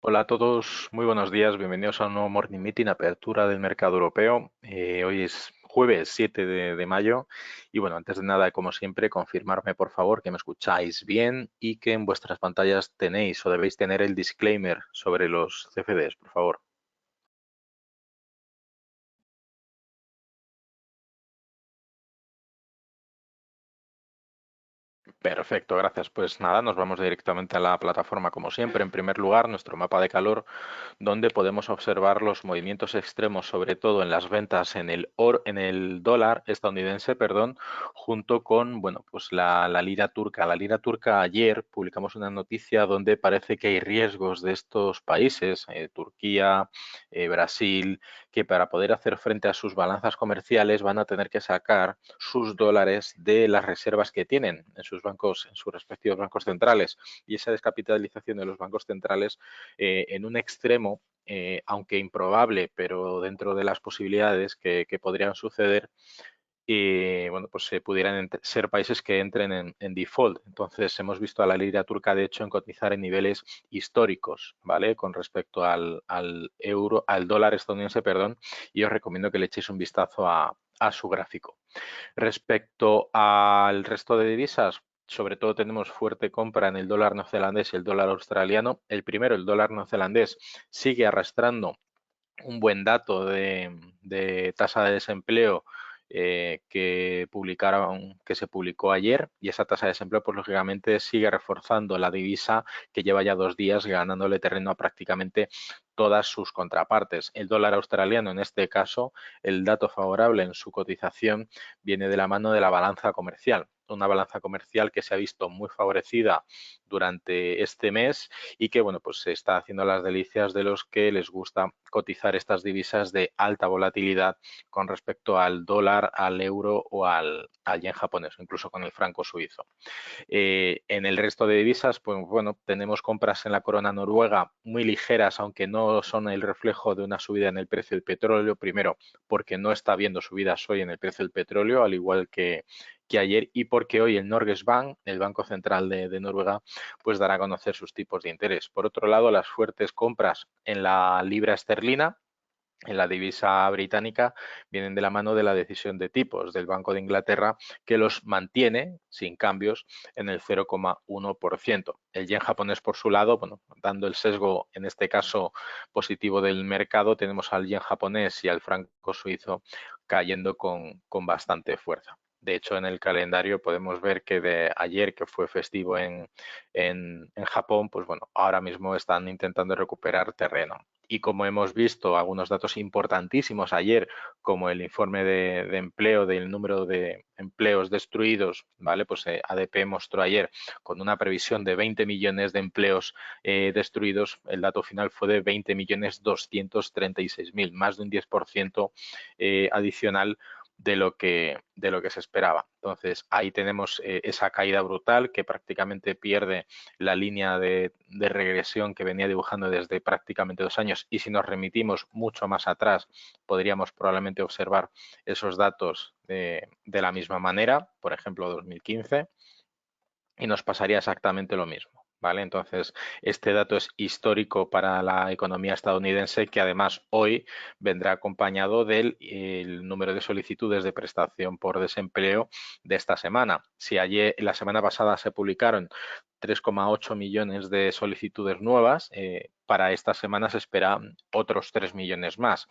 Hola a todos, muy buenos días, bienvenidos a un nuevo Morning Meeting, apertura del mercado europeo. Hoy es jueves 7 de mayo y bueno, antes de nada, como siempre, confirmarme por favor que me escucháis bien y que en vuestras pantallas tenéis o debéis tener el disclaimer sobre los CFDs, por favor. Perfecto, gracias. Pues nada, nos vamos directamente a la plataforma como siempre. En primer lugar, nuestro mapa de calor donde podemos observar los movimientos extremos, sobre todo en las ventas en el en el dólar estadounidense, perdón, junto con, bueno, pues la lira turca. La lira turca ayer publicamos una noticia donde parece que hay riesgos de estos países, Turquía, Brasil, que para poder hacer frente a sus balanzas comerciales van a tener que sacar sus dólares de las reservas que tienen en sus bancos, en sus respectivos bancos centrales. Y esa descapitalización de los bancos centrales en un extremo, aunque improbable, pero dentro de las posibilidades que podrían suceder, y bueno, pues se pudieran ser países que entren en default. Entonces hemos visto a la lira turca, de hecho, en cotizar en niveles históricos, ¿vale? Con respecto al euro, al dólar estadounidense, perdón, y os recomiendo que le echéis un vistazo a su gráfico. Respecto al resto de divisas, sobre todo tenemos fuerte compra en el dólar neozelandés y el dólar australiano. El primero, el dólar neozelandés, sigue arrastrando un buen dato de tasa de desempleo que se publicó ayer, y esa tasa de desempleo pues lógicamente sigue reforzando la divisa que lleva ya 2 días ganándole terreno a prácticamente todas sus contrapartes. El dólar australiano, en este caso, el dato favorable en su cotización viene de la mano de la balanza comercial, una balanza comercial que se ha visto muy favorecida durante este mes y que, bueno, pues se está haciendo las delicias de los que les gusta cotizar estas divisas de alta volatilidad con respecto al dólar, al euro o al yen japonés, incluso con el franco suizo. En el resto de divisas, pues bueno, tenemos compras en la corona noruega muy ligeras, aunque no son el reflejo de una subida en el precio del petróleo. Primero, porque no está habiendo subidas hoy en el precio del petróleo, al igual que ayer, y porque hoy el Norges Bank, el Banco Central de Noruega, pues dará a conocer sus tipos de interés. Por otro lado, las fuertes compras en la libra esterlina, en la divisa británica, vienen de la mano de la decisión de tipos del Banco de Inglaterra, que los mantiene sin cambios en el 0,1%. El yen japonés, por su lado, bueno, dando el sesgo en este caso positivo del mercado, tenemos al yen japonés y al franco suizo cayendo con bastante fuerza. De hecho, en el calendario podemos ver que de ayer, que fue festivo en Japón, pues bueno, ahora mismo están intentando recuperar terreno. Y como hemos visto algunos datos importantísimos ayer, como el informe de empleo del número de empleos destruidos, ¿vale? Pues ADP mostró ayer con una previsión de 20 millones de empleos destruidos, el dato final fue de 20.236.000, más de un 10% adicional de lo que se esperaba. Entonces, ahí tenemos esa caída brutal que prácticamente pierde la línea de regresión que venía dibujando desde prácticamente 2 años, y si nos remitimos mucho más atrás, podríamos probablemente observar esos datos de la misma manera, por ejemplo 2015, y nos pasaría exactamente lo mismo. ¿Vale? Entonces, este dato es histórico para la economía estadounidense, que además hoy vendrá acompañado del el número de solicitudes de prestación por desempleo de esta semana. Si ayer, la semana pasada se publicaron 3,8 millones de solicitudes nuevas, para esta semana se esperan otros 3 millones más.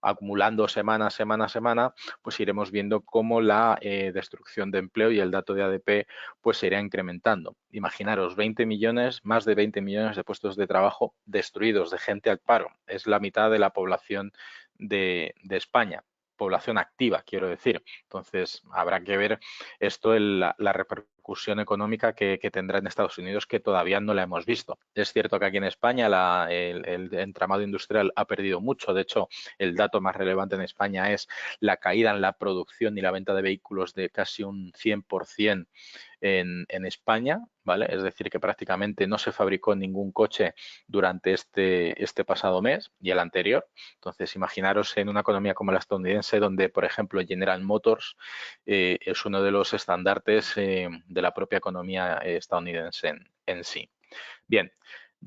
Acumulando semana, semana, semana, pues iremos viendo cómo la destrucción de empleo y el dato de ADP pues se irá incrementando. Imaginaros 20 millones, más de 20 millones de puestos de trabajo destruidos, de gente al paro. Es la mitad de la población de España. Población activa, quiero decir. Entonces, habrá que ver esto, la repercusión económica que tendrá en Estados Unidos, que todavía no la hemos visto. Es cierto que aquí en España el entramado industrial ha perdido mucho. De hecho, el dato más relevante en España es la caída en la producción y la venta de vehículos de casi un 100% en España, ¿vale? Es decir, que prácticamente no se fabricó ningún coche durante este pasado mes y el anterior. Entonces, imaginaros en una economía como la estadounidense, donde, por ejemplo, General Motors es uno de los estandartes de la propia economía estadounidense en sí. Bien,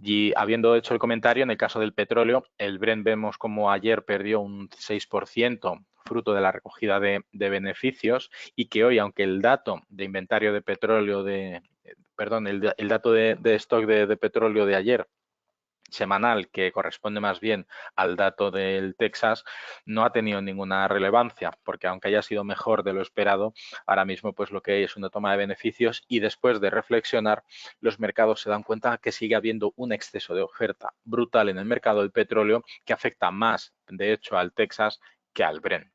Y habiendo hecho el comentario, en el caso del petróleo, el Brent vemos como ayer perdió un 6% fruto de la recogida de beneficios y que hoy, aunque el dato de inventario de petróleo perdón, el dato de stock de petróleo de ayer semanal, que corresponde más bien al dato del Texas, no ha tenido ninguna relevancia, porque aunque haya sido mejor de lo esperado, ahora mismo pues lo que hay es una toma de beneficios y después de reflexionar, los mercados se dan cuenta que sigue habiendo un exceso de oferta brutal en el mercado del petróleo que afecta más, de hecho, al Texas que al Brent.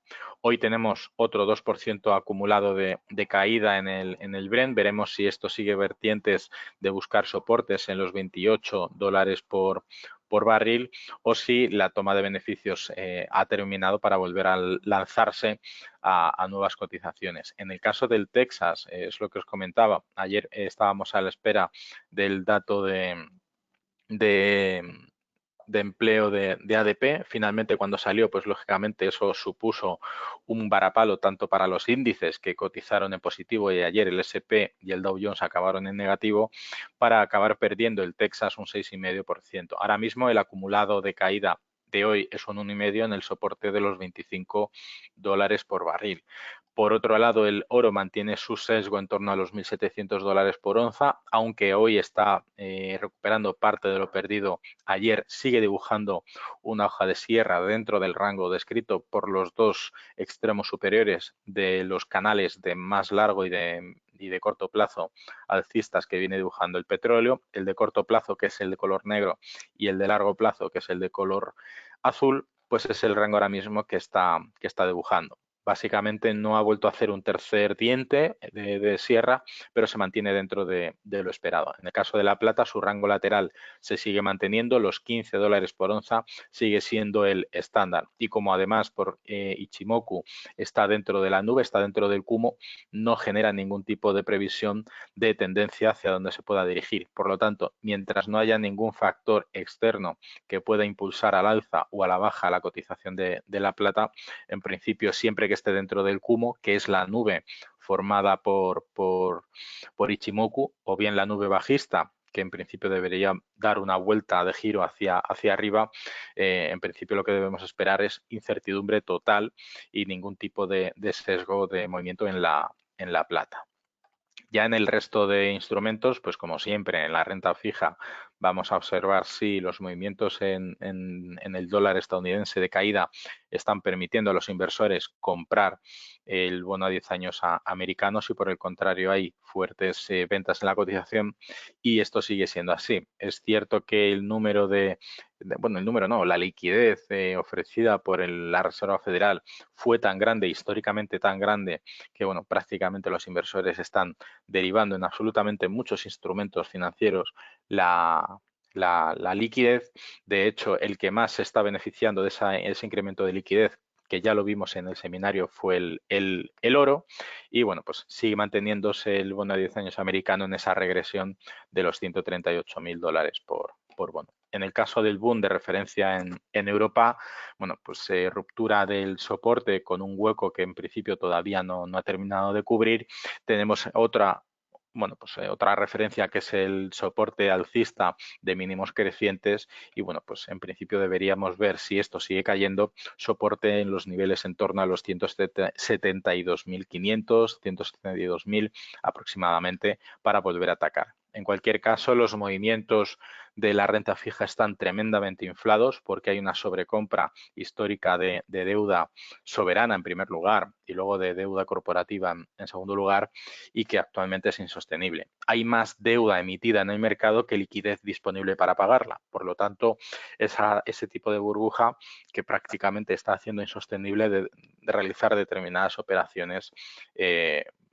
Hoy tenemos otro 2% acumulado de caída en el Brent. Veremos si esto sigue vertientes de buscar soportes en los $28 por barril o si la toma de beneficios ha terminado para volver a lanzarse a nuevas cotizaciones. En el caso del Texas, es lo que os comentaba, ayer estábamos a la espera del dato de de empleo de ADP. Finalmente, cuando salió, pues lógicamente eso supuso un varapalo tanto para los índices que cotizaron en positivo y ayer el S&P y el Dow Jones acabaron en negativo para acabar perdiendo el Texas un 6,5%. Ahora mismo el acumulado de caída de hoy es un 1,5 en el soporte de los $25 por barril. Por otro lado, el oro mantiene su sesgo en torno a los $1.700 por onza, aunque hoy está recuperando parte de lo perdido ayer, sigue dibujando una hoja de sierra dentro del rango descrito por los dos extremos superiores de los canales de más largo y de corto plazo alcistas que viene dibujando el petróleo, el de corto plazo que es el de color negro y el de largo plazo que es el de color azul, pues es el rango ahora mismo que está dibujando. Básicamente no ha vuelto a hacer un tercer diente de sierra, pero se mantiene dentro de lo esperado. En el caso de la plata, su rango lateral se sigue manteniendo, los $15 por onza sigue siendo el estándar. Y como además por Ichimoku está dentro de la nube, está dentro del Kumo, no genera ningún tipo de previsión de tendencia hacia donde se pueda dirigir. Por lo tanto, mientras no haya ningún factor externo que pueda impulsar al alza o a la baja la cotización de la plata, en principio siempre que esté dentro del Kumo, que es la nube formada por Ichimoku, o bien la nube bajista, que en principio debería dar una vuelta de giro hacia arriba, en principio lo que debemos esperar es incertidumbre total y ningún tipo de sesgo de movimiento en la plata. Ya en el resto de instrumentos, pues como siempre, en la renta fija vamos a observar si los movimientos en el dólar estadounidense de caída están permitiendo a los inversores comprar el bono a 10 años americanos y por el contrario hay fuertes ventas en la cotización y esto sigue siendo así. Es cierto que el número bueno, el número no, la liquidez ofrecida por la Reserva Federal fue tan grande, históricamente tan grande, que bueno, prácticamente los inversores están derivando en absolutamente muchos instrumentos financieros la liquidez. De hecho, el que más se está beneficiando de ese incremento de liquidez, que ya lo vimos en el seminario, fue el oro. Y bueno, pues sigue manteniéndose el bono de 10 años americano en esa regresión de los $138.000 por bono. En el caso del boom de referencia en Europa, bueno, pues ruptura del soporte con un hueco que en principio todavía no ha terminado de cubrir. Tenemos otra referencia que es el soporte alcista de mínimos crecientes y bueno, pues en principio deberíamos ver si esto sigue cayendo, soporte en los niveles en torno a los 172.500, 172.000 aproximadamente para volver a atacar. En cualquier caso, los movimientos de la renta fija están tremendamente inflados porque hay una sobrecompra histórica de deuda soberana en primer lugar y luego de deuda corporativa en segundo lugar y que actualmente es insostenible. Hay más deuda emitida en el mercado que liquidez disponible para pagarla. Por lo tanto, ese tipo de burbuja que prácticamente está haciendo insostenible de realizar determinadas operaciones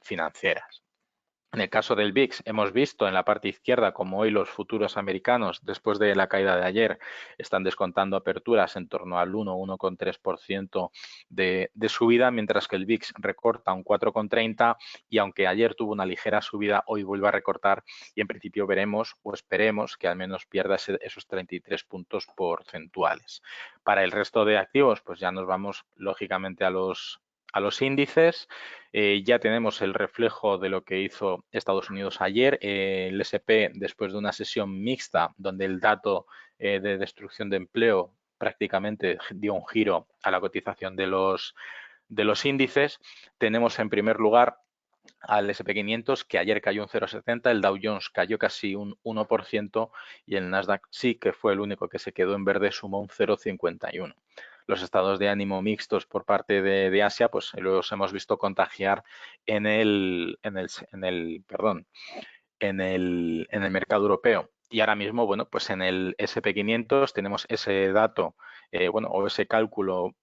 financieras. En el caso del VIX, hemos visto en la parte izquierda como hoy los futuros americanos, después de la caída de ayer, están descontando aperturas en torno al 1,3% de subida, mientras que el VIX recorta un 4,30 y aunque ayer tuvo una ligera subida, hoy vuelve a recortar y en principio veremos o esperemos que al menos pierda esos 33 puntos porcentuales. Para el resto de activos, pues ya nos vamos lógicamente a los a los índices. Ya tenemos el reflejo de lo que hizo Estados Unidos ayer. El S&P, después de una sesión mixta, donde el dato de destrucción de empleo prácticamente dio un giro a la cotización de los índices, tenemos en primer lugar al SP 500, que ayer cayó un 0,70, el Dow Jones cayó casi un 1% y el Nasdaq sí que fue el único que se quedó en verde, sumó un 0,51. Los estados de ánimo mixtos por parte de Asia, pues los hemos visto contagiar en el mercado europeo. Y ahora mismo, bueno, pues en el SP 500 tenemos ese dato, o ese cálculo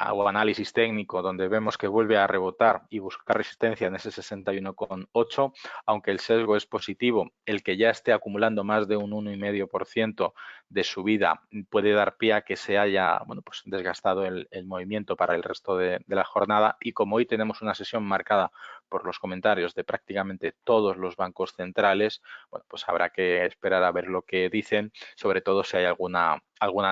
o análisis técnico donde vemos que vuelve a rebotar y buscar resistencia en ese 61,8, aunque el sesgo es positivo, el que ya esté acumulando más de un 1,5% de subida puede dar pie a que se haya pues desgastado el movimiento para el resto de la jornada. Y como hoy tenemos una sesión marcada por los comentarios de prácticamente todos los bancos centrales, bueno, pues habrá que esperar a ver lo que dicen, sobre todo si hay alguna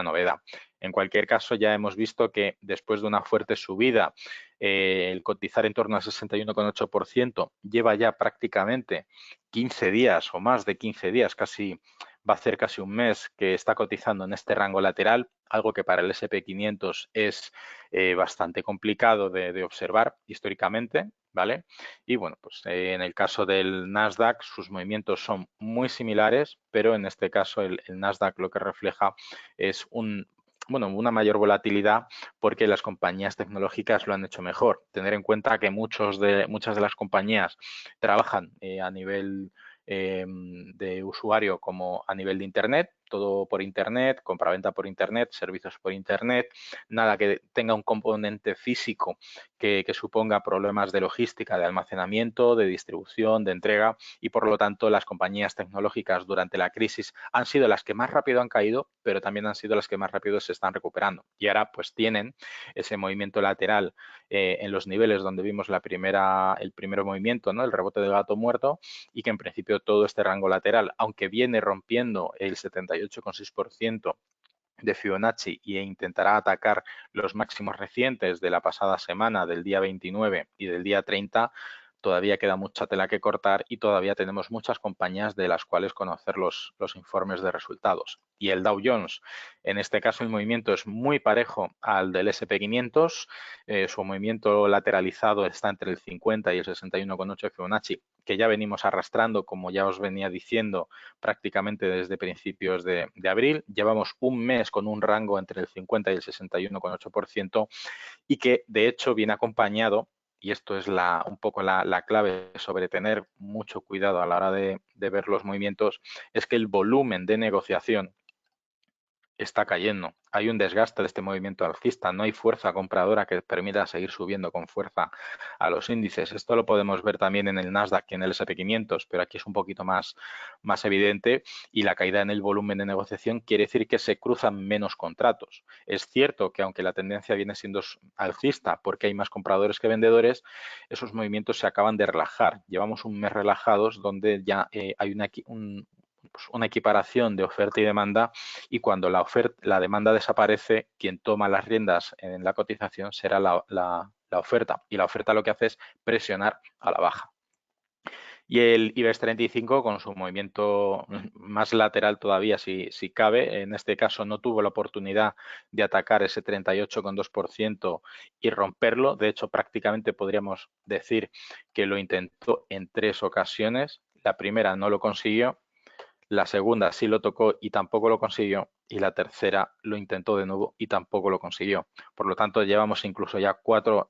novedad. En cualquier caso, ya hemos visto que después de una fuerte subida, el cotizar en torno al 61,8% lleva ya prácticamente 15 días o más de 15 días, va a ser casi un mes que está cotizando en este rango lateral, algo que para el SP 500 es bastante complicado de observar históricamente, ¿vale? Y bueno, pues en el caso del Nasdaq sus movimientos son muy similares, pero en este caso el Nasdaq lo que refleja es una mayor volatilidad porque las compañías tecnológicas lo han hecho mejor. Tener en cuenta que muchas de las compañías trabajan a nivel de usuario como a nivel de Internet, todo por Internet, compraventa por Internet, servicios por Internet, nada que tenga un componente físico que suponga problemas de logística, de almacenamiento, de distribución, de entrega, y por lo tanto las compañías tecnológicas durante la crisis han sido las que más rápido han caído, pero también han sido las que más rápido se están recuperando. Y ahora pues tienen ese movimiento lateral en los niveles donde vimos el primer movimiento, ¿no? El rebote del gato muerto, y que en principio todo este rango lateral, aunque viene rompiendo el 78,6% de Fibonacci e intentará atacar los máximos recientes de la pasada semana, del día 29 y del día 30, todavía queda mucha tela que cortar y todavía tenemos muchas compañías de las cuales conocer los informes de resultados. Y el Dow Jones, en este caso el movimiento es muy parejo al del SP 500, su movimiento lateralizado está entre el 50 y el 61,8 de Fibonacci, que ya venimos arrastrando, como ya os venía diciendo, prácticamente desde principios de abril. Llevamos un mes con un rango entre el 50 y el 61,8% y que de hecho viene acompañado, y esto es un poco la clave sobre tener mucho cuidado a la hora de ver los movimientos, es que el volumen de negociación está cayendo. Hay un desgaste de este movimiento alcista, no hay fuerza compradora que permita seguir subiendo con fuerza a los índices. Esto lo podemos ver también en el Nasdaq y en el S&P 500, pero aquí es un poquito más evidente, y la caída en el volumen de negociación quiere decir que se cruzan menos contratos. Es cierto que aunque la tendencia viene siendo alcista porque hay más compradores que vendedores, esos movimientos se acaban de relajar. Llevamos un mes relajados donde ya hay una equiparación de oferta y demanda, y cuando la demanda desaparece, quien toma las riendas en la cotización será la oferta, y la oferta lo que hace es presionar a la baja. Y el IBEX 35 con su movimiento más lateral todavía, si cabe, en este caso no tuvo la oportunidad de atacar ese 38,2% y romperlo. De hecho, prácticamente podríamos decir que lo intentó en 3 ocasiones. La primera no lo consiguió, la segunda sí lo tocó y tampoco lo consiguió, y la tercera lo intentó de nuevo y tampoco lo consiguió. Por lo tanto, llevamos incluso ya cuatro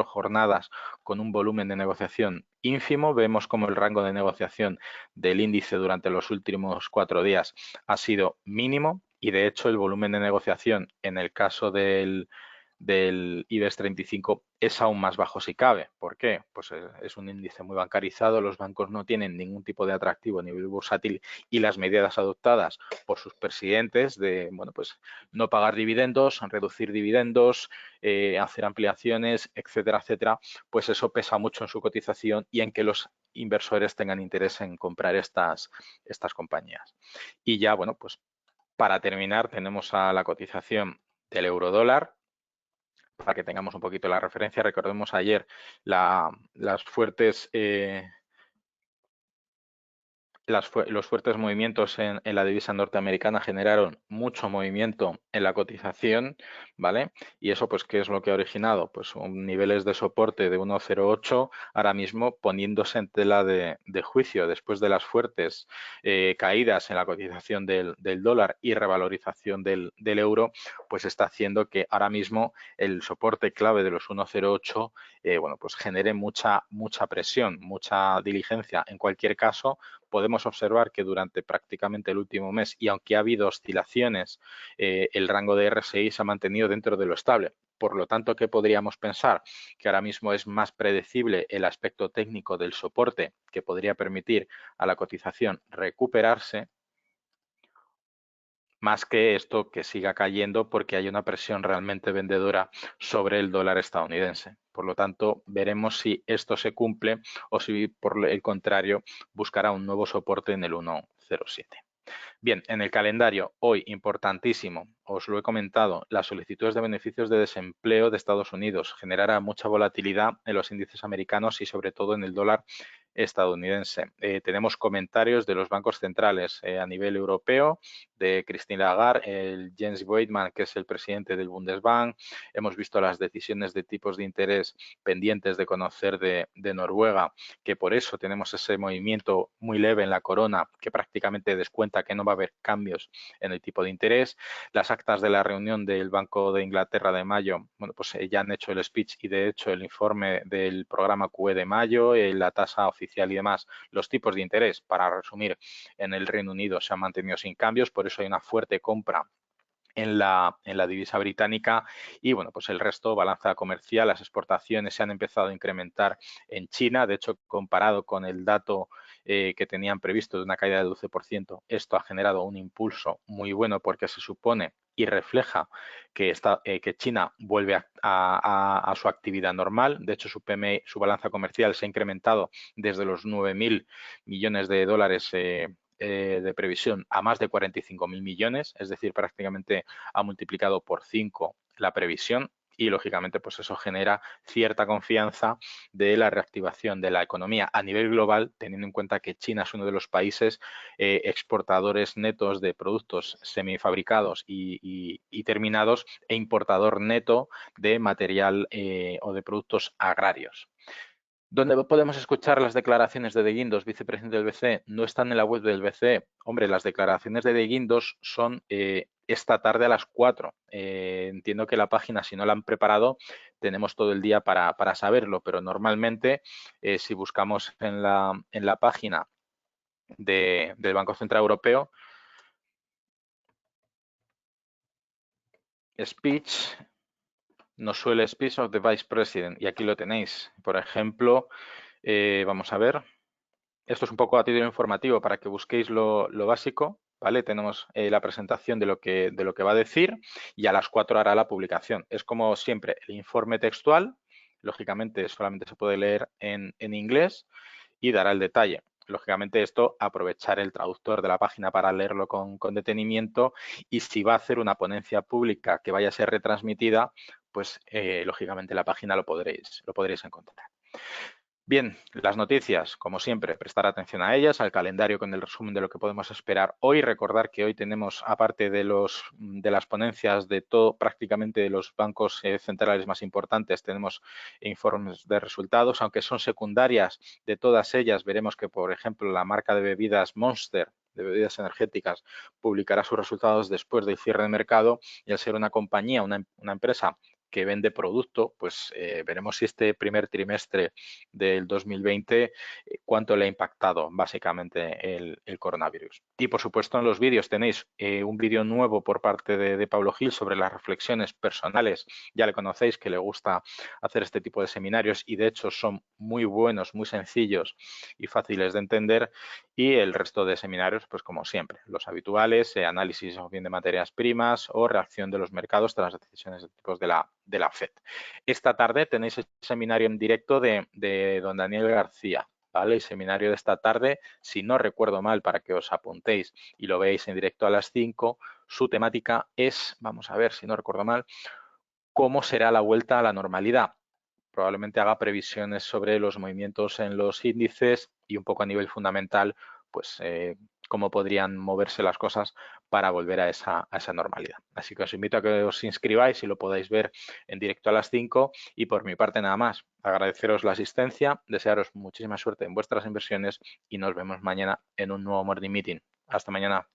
jornadas con un volumen de negociación ínfimo. Vemos como el rango de negociación del índice durante los últimos 4 días ha sido mínimo, y de hecho el volumen de negociación en el caso del IBEX 35 es aún más bajo si cabe. ¿Por qué? Pues es un índice muy bancarizado, los bancos no tienen ningún tipo de atractivo a nivel bursátil, y las medidas adoptadas por sus presidentes de pues no pagar dividendos, reducir dividendos, hacer ampliaciones, etcétera, etcétera, pues eso pesa mucho en su cotización y en que los inversores tengan interés en comprar estas compañías. Y ya, pues para terminar, tenemos a la cotización del eurodólar. para que tengamos un poquito la referencia. Recordemos ayer las fuertes los fuertes movimientos en la divisa norteamericana generaron mucho movimiento en la cotización, ¿vale? Y eso, pues, ¿qué es lo que ha originado? Pues niveles de soporte de 1,08 ahora mismo poniéndose en tela de juicio después de las fuertes caídas en la cotización del dólar y revalorización del euro, pues está haciendo que ahora mismo el soporte clave de los 1,08 bueno, pues genere mucha presión, mucha diligencia. En cualquier caso, podemos observar que durante prácticamente el último mes, y aunque ha habido oscilaciones, el rango de RSI se ha mantenido dentro de lo estable. Por lo tanto, ¿qué podríamos pensar? Que ahora mismo es más predecible el aspecto técnico del soporte que podría permitir a la cotización recuperarse, más que esto que siga cayendo porque hay una presión realmente vendedora sobre el dólar estadounidense. Por lo tanto, veremos si esto se cumple o si por el contrario buscará un nuevo soporte en el 1,07. Bien, en el calendario, hoy importantísimo, os lo he comentado, las solicitudes de beneficios de desempleo de Estados Unidos generará mucha volatilidad en los índices americanos y sobre todo en el dólar estadounidense. Tenemos comentarios de los bancos centrales a nivel europeo, de Christine Lagarde, el Jens Weidmann, que es el presidente del Bundesbank. Hemos visto las decisiones de tipos de interés pendientes de conocer de Noruega, que por eso tenemos ese movimiento muy leve en la corona, que prácticamente descuenta que no va a haber cambios en el tipo de interés. Las actas de la reunión del Banco de Inglaterra de mayo, bueno, pues ya han hecho el speech y de hecho el informe del programa QE de mayo, la tasa oficial y demás, los tipos de interés, para resumir, en el Reino Unido se han mantenido sin cambios, por eso hay una fuerte compra en la divisa británica y bueno, pues el resto, balanza comercial, las exportaciones se han empezado a incrementar en China, de hecho comparado con el dato que tenían previsto de una caída del 12%, esto ha generado un impulso muy bueno porque se supone y refleja que China vuelve a su actividad normal. De hecho, su PMI, su balanza comercial se ha incrementado desde los 9.000 millones de dólares de previsión a más de 45.000 millones, es decir, prácticamente ha multiplicado por 5 la previsión y, lógicamente, pues eso genera cierta confianza de la reactivación de la economía a nivel global, teniendo en cuenta que China es uno de los países exportadores netos de productos semifabricados y terminados e importador neto de material o de productos agrarios. ¿Dónde podemos escuchar las declaraciones de Guindos, vicepresidente del BCE? No están en la web del BCE. Hombre, las declaraciones de Guindos son esta tarde a las 4. Entiendo que la página, si no la han preparado, tenemos todo el día para saberlo, pero normalmente si buscamos en la página del Banco Central Europeo, speech, nos suele speech of the Vice President, y aquí lo tenéis. Por ejemplo, vamos a ver. Esto es un poco a título informativo para que busquéis lo básico, ¿vale? Tenemos la presentación de lo que va a decir y a las 4 hará la publicación. Es como siempre el informe textual, lógicamente solamente se puede leer en inglés y dará el detalle. Lógicamente esto, aprovechar el traductor de la página para leerlo con detenimiento y si va a hacer una ponencia pública que vaya a ser retransmitida, pues lógicamente la página lo podréis encontrar. Bien, las noticias, como siempre, prestar atención a ellas, al calendario con el resumen de lo que podemos esperar hoy. Recordar que hoy tenemos, aparte de las ponencias de todo, prácticamente de los bancos centrales más importantes, tenemos informes de resultados, aunque son secundarias de todas ellas. Veremos que, por ejemplo, la marca de bebidas Monster, de bebidas energéticas, publicará sus resultados después del cierre de mercado y al ser una compañía, una empresa que vende producto, pues veremos si este primer trimestre del 2020 cuánto le ha impactado básicamente el coronavirus. Y por supuesto en los vídeos tenéis un vídeo nuevo por parte de Pablo Gil sobre las reflexiones personales. Ya le conocéis que le gusta hacer este tipo de seminarios y de hecho son muy buenos, muy sencillos y fáciles de entender. Y el resto de seminarios, pues como siempre, los habituales, análisis o bien de materias primas o reacción de los mercados tras las decisiones de tipos de la FED. Esta tarde tenéis el seminario en directo de don Daniel García, ¿vale? El seminario de esta tarde, si no recuerdo mal, para que os apuntéis y lo veáis en directo a las 5, su temática es, vamos a ver si no recuerdo mal, cómo será la vuelta a la normalidad. Probablemente haga previsiones sobre los movimientos en los índices y un poco a nivel fundamental, pues cómo podrían moverse las cosas para volver a esa normalidad. Así que os invito a que os inscribáis y lo podáis ver en directo a las 5 y por mi parte nada más. Agradeceros la asistencia, desearos muchísima suerte en vuestras inversiones y nos vemos mañana en un nuevo Morning Meeting. Hasta mañana.